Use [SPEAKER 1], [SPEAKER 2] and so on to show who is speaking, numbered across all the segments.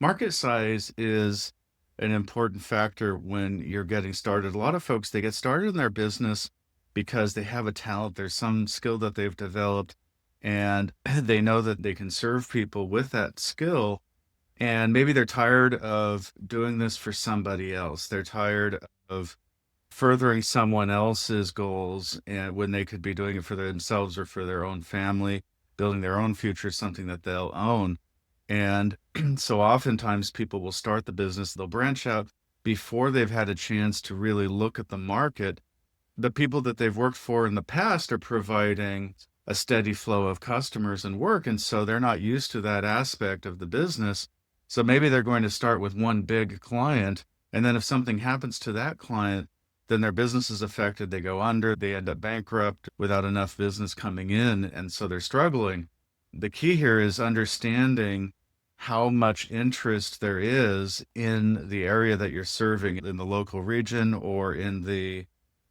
[SPEAKER 1] Market size is an important factor when you're getting started. A lot of folks, they get started in their business because they have a talent, there's some skill that they've developed, and they know that they can serve people with that skill. And maybe they're tired of doing this for somebody else. They're tired of furthering someone else's goals and when they could be doing it for themselves or for their own family, building their own future, something that they'll own. And so oftentimes people will start the business, they'll branch out before they've had a chance to really look at the market. The people that they've worked for in the past are providing a steady flow of customers and work. And so they're not used to that aspect of the business. So maybe they're going to start with one big client. And then if something happens to that client, then their business is affected. They go under, they end up bankrupt without enough business coming in. And so they're struggling. The key here is understanding how much interest there is in the area that you're serving in the local region or in the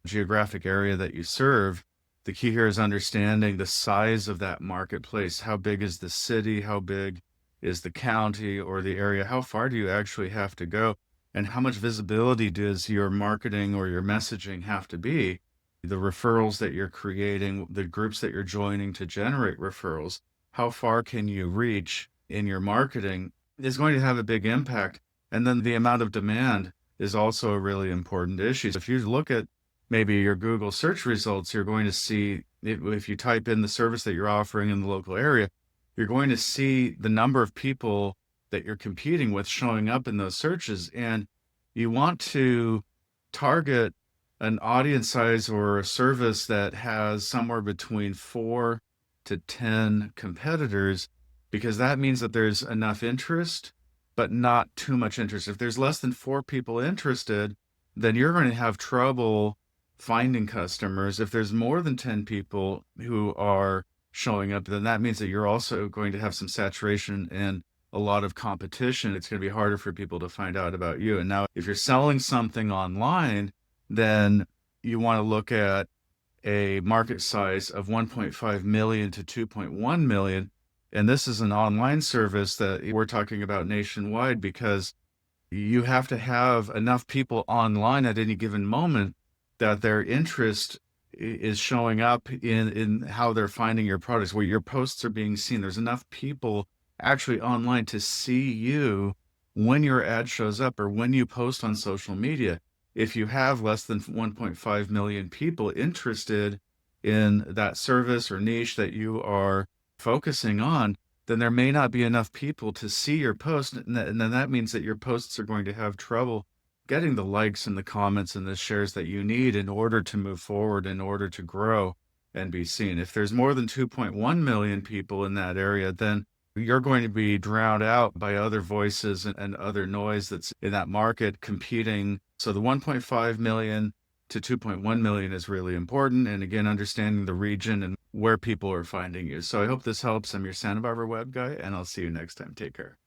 [SPEAKER 1] geographic area that you serve. The key here is understanding the size of that marketplace. How big is the city? How big is the county or the area? How far do you actually have to go? And how much visibility does your marketing or your messaging have to be? The referrals that you're creating, the groups that you're joining to generate referrals, how far can you reach in your marketing is going to have a big impact. And then the amount of demand is also a really important issue. So if you look at maybe your Google search results, you're going to see, if you type in the service that you're offering in the local area, you're going to see the number of people that you're competing with showing up in those searches. And you want to target an audience size or a service that has somewhere between 4 to 10 competitors, because that means that there's enough interest, but not too much interest. If there's less than 4 people interested, then you're going to have trouble finding customers. If there's more than 10 people who are showing up, then that means that you're also going to have some saturation and a lot of competition. It's going to be harder for people to find out about you. And now if you're selling something online, then you want to look at a market size of 1.5 million to 2.1 million. And this is an online service that we're talking about nationwide, because you have to have enough people online at any given moment that their interest is showing up in how they're finding your products, where your posts are being seen. There's enough people actually online to see you when your ad shows up or when you post on social media. If you have less than 1.5 million people interested in that service or niche that you are focusing on, then there may not be enough people to see your post. And then that means that your posts are going to have trouble getting the likes and the comments and the shares that you need in order to move forward, in order to grow and be seen. If there's more than 2.1 million people in that area, then you're going to be drowned out by other voices and other noise that's in that market competing. So the 1.5 million to 2.1 million is really important. And again, understanding the region and where people are finding you. So I hope this helps. I'm your Santa Barbara web guy, and I'll see you next time. Take care.